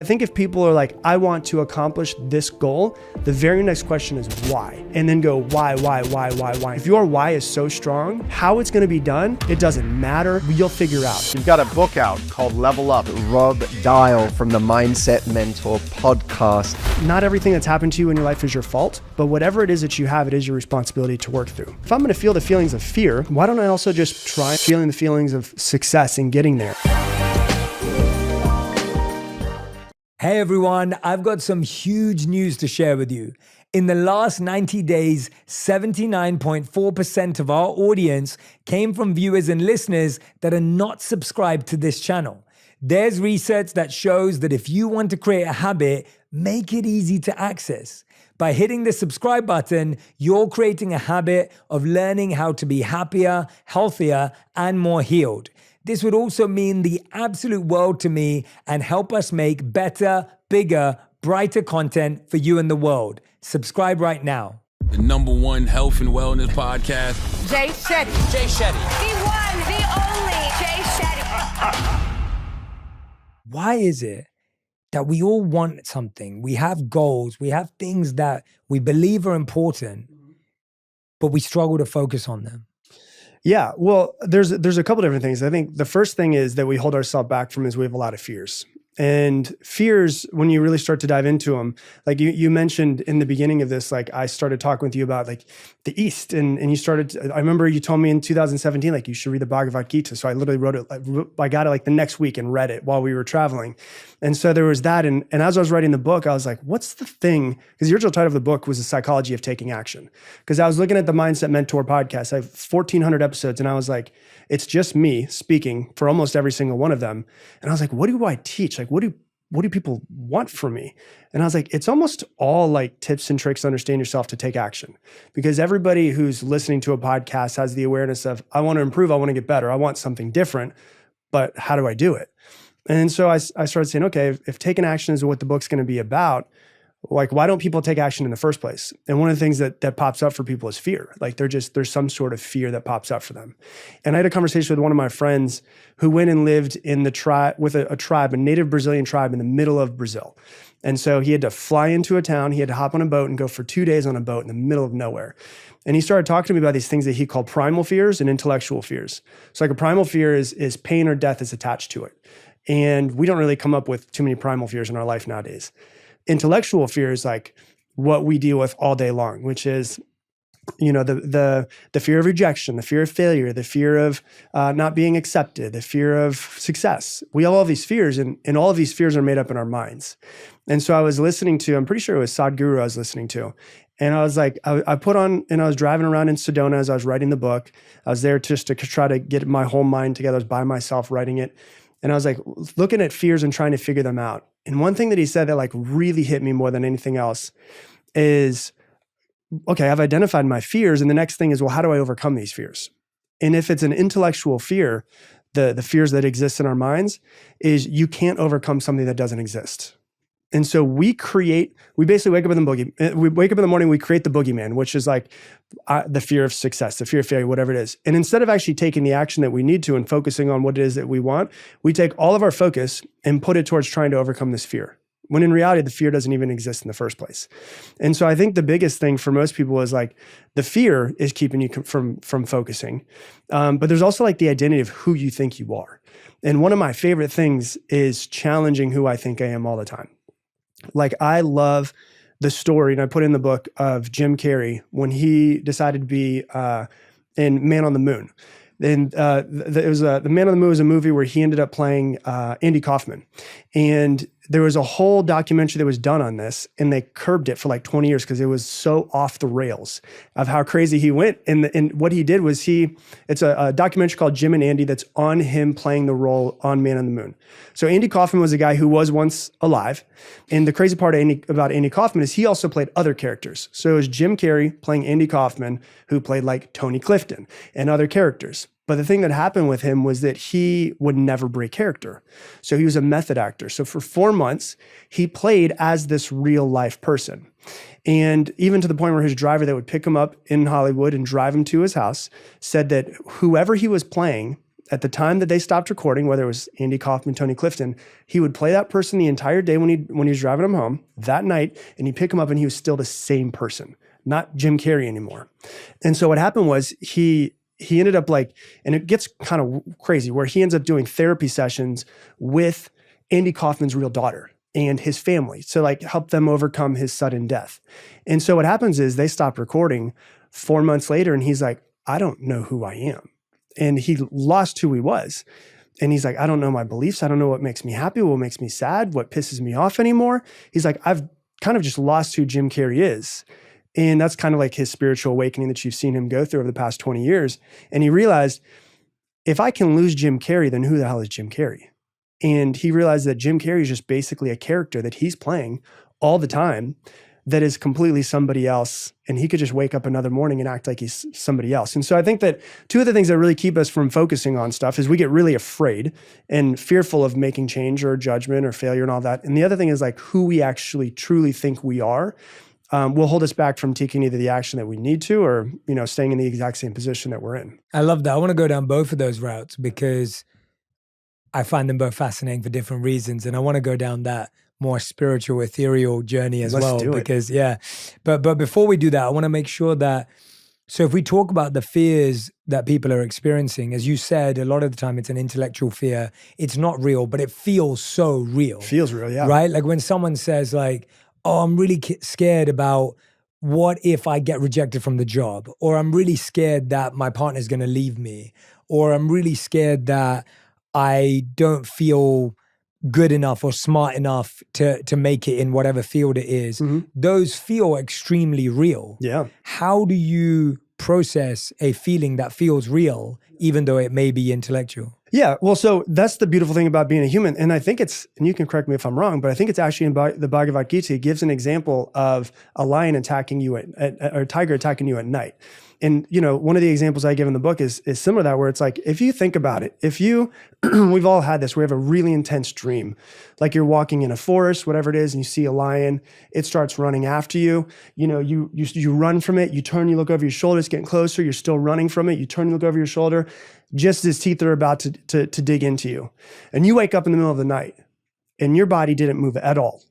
I think if people are like, I want to accomplish this goal, the very next question is why? And then go, why? If your why is so strong, how it's gonna be done, it doesn't matter. You'll figure out. You've got a book out called Level Up. Rob Dial from the Mindset Mentor podcast. Not everything that's happened to you in your life is your fault, but whatever it is that you have, it is your responsibility to work through. If I'm gonna feel the feelings of fear, why don't I also just try feeling the feelings of success and getting there? Hey everyone, I've got some huge news to share with you. In the last 90 days, 79.4% of our audience came from viewers and listeners that are not subscribed to this channel. There's research that shows that if you want to create a habit, make it easy to access. By hitting the subscribe button, you're creating a habit of learning how to be happier, healthier, and more healed. This would also mean the absolute world to me and help us make better, bigger, brighter content for you and the world. Subscribe right now. The #1 health and wellness podcast. Jay Shetty. Jay Shetty. The one, the only Jay Shetty. Why is it that we all want something? We have goals, we have things that we believe are important, but we struggle to focus on them? Yeah, well, there's a couple different things. I think the first thing is that we hold ourselves back from is we have a lot of fears. And fears, when you really start to dive into them, like you mentioned in the beginning of this, like I started talking with you about like the East and you started, I remember you told me in 2017, like you should read the Bhagavad Gita. So I literally wrote it, I got it like the next week and read it while we were traveling. And so there was that. And as I was writing the book, I was like, what's the thing? Because the original title of the book was The Psychology of Taking Action. Because I was looking at the Mindset Mentor podcast. I have 1,400 episodes and I was like, it's just me speaking for almost every single one of them. And I was like, what do I teach? Like, what do people want from me? And I was like, it's almost all like tips and tricks to understand yourself to take action. Because everybody who's listening to a podcast has the awareness of, I want to improve, I want to get better, I want something different, but how do I do it? And so I started saying, okay, if taking action is what the book's going to be about, like, why don't people take action in the first place? And one of the things that pops up for people is fear. Like there's some sort of fear that pops up for them. And I had a conversation with one of my friends who went and lived in the tribe with a tribe, a native Brazilian tribe in the middle of Brazil. And so he had to fly into a town, he had to hop on a boat and go for 2 days on a boat in the middle of nowhere. And he started talking to me about these things that he called primal fears and intellectual fears. So like a primal fear is pain or death is attached to it. And we don't really come up with too many primal fears in our life nowadays. Intellectual fear is like what we deal with all day long, which is, you know, the fear of rejection, the fear of failure, the fear of not being accepted, the fear of success. We all have these fears, and all of these fears are made up in our minds. And so I was listening to, I'm pretty sure it was Sadhguru I was listening to. And I was like, I put on, and I was driving around in Sedona as I was writing the book. I was there just to try to get my whole mind together. I was by myself writing it. And I was like looking at fears and trying to figure them out. And one thing that he said that like really hit me more than anything else is, okay, I've identified my fears. And the next thing is, well, how do I overcome these fears? And if it's an intellectual fear, the fears that exist in our minds is you can't overcome something that doesn't exist. And so we basically wake up in the morning, we create the boogeyman, which is like the fear of success, the fear of failure, whatever it is. And instead of actually taking the action that we need to and focusing on what it is that we want, we take all of our focus and put it towards trying to overcome this fear. When in reality, the fear doesn't even exist in the first place. And so I think the biggest thing for most people is like the fear is keeping you from focusing. But there's also like the identity of who you think you are. And one of my favorite things is challenging who I think I am all the time. Like I love the story, and I put in the book of Jim Carrey when he decided to be in Man on the Moon. And the Man on the Moon was a movie where he ended up playing Andy Kaufman. And there was a whole documentary that was done on this, and they curbed it for like 20 years because it was so off the rails of how crazy he went. And what he did was it's a documentary called Jim and Andy that's on him playing the role on Man on the Moon. So Andy Kaufman was a guy who was once alive. And the crazy part about Andy Kaufman is he also played other characters. So it was Jim Carrey playing Andy Kaufman, who played like Tony Clifton and other characters. But the thing that happened with him was that he would never break character. So he was a method actor. So for 4 months, he played as this real life person. And even to the point where his driver that would pick him up in Hollywood and drive him to his house said that whoever he was playing at the time that they stopped recording, whether it was Andy Kaufman, Tony Clifton, he would play that person the entire day when he was driving him home that night, and he'd pick him up and he was still the same person, not Jim Carrey anymore. And so what happened was he ended up like, and it gets kind of crazy, where he ends up doing therapy sessions with Andy Kaufman's real daughter and his family to like help them overcome his sudden death. And so what happens is they stopped recording 4 months later, and he's like, I don't know who I am. And he lost who he was. And he's like, I don't know my beliefs. I don't know what makes me happy, what makes me sad, what pisses me off anymore. He's like, I've kind of just lost who Jim Carrey is. And that's kind of like his spiritual awakening that you've seen him go through over the past 20 years. And he realized, if I can lose Jim Carrey, then who the hell is Jim Carrey? And he realized that Jim Carrey is just basically a character that he's playing all the time that is completely somebody else. And he could just wake up another morning and act like he's somebody else. And so I think that two of the things that really keep us from focusing on stuff is we get really afraid and fearful of making change or judgment or failure and all that. And the other thing is like who we actually truly think we are will hold us back from taking either the action that we need to or, staying in the exact same position that we're in. I love that. I want to go down both of those routes because I find them both fascinating for different reasons. And I want to go down that more spiritual, ethereal journey as well. Because but before we do that, I want to make sure that, so if we talk about the fears that people are experiencing, as you said, a lot of the time it's an intellectual fear. It's not real, but it feels so real. Feels real, yeah. Right? Like when someone says like, oh, I'm really scared about what if I get rejected from the job, or I'm really scared that my partner's going to leave me, or I'm really scared that I don't feel good enough or smart enough to make it in whatever field it is. Mm-hmm. Those feel extremely real. Yeah. How do you process a feeling that feels real, even though it may be intellectual? Yeah, well, so that's the beautiful thing about being a human. And I think it's, and you can correct me if I'm wrong, but I think it's actually in the Bhagavad Gita, it gives an example of a lion attacking you or a tiger attacking you at night. And, one of the examples I give in the book is similar to that, where it's like, if you think about it, we've all had this, we have a really intense dream, like you're walking in a forest, whatever it is, and you see a lion, it starts running after you, you run from it, you turn, you look over your shoulder, it's getting closer, you're still running from it, you turn, you look over your shoulder, just as teeth are about to dig into you. And you wake up in the middle of the night and your body didn't move at all.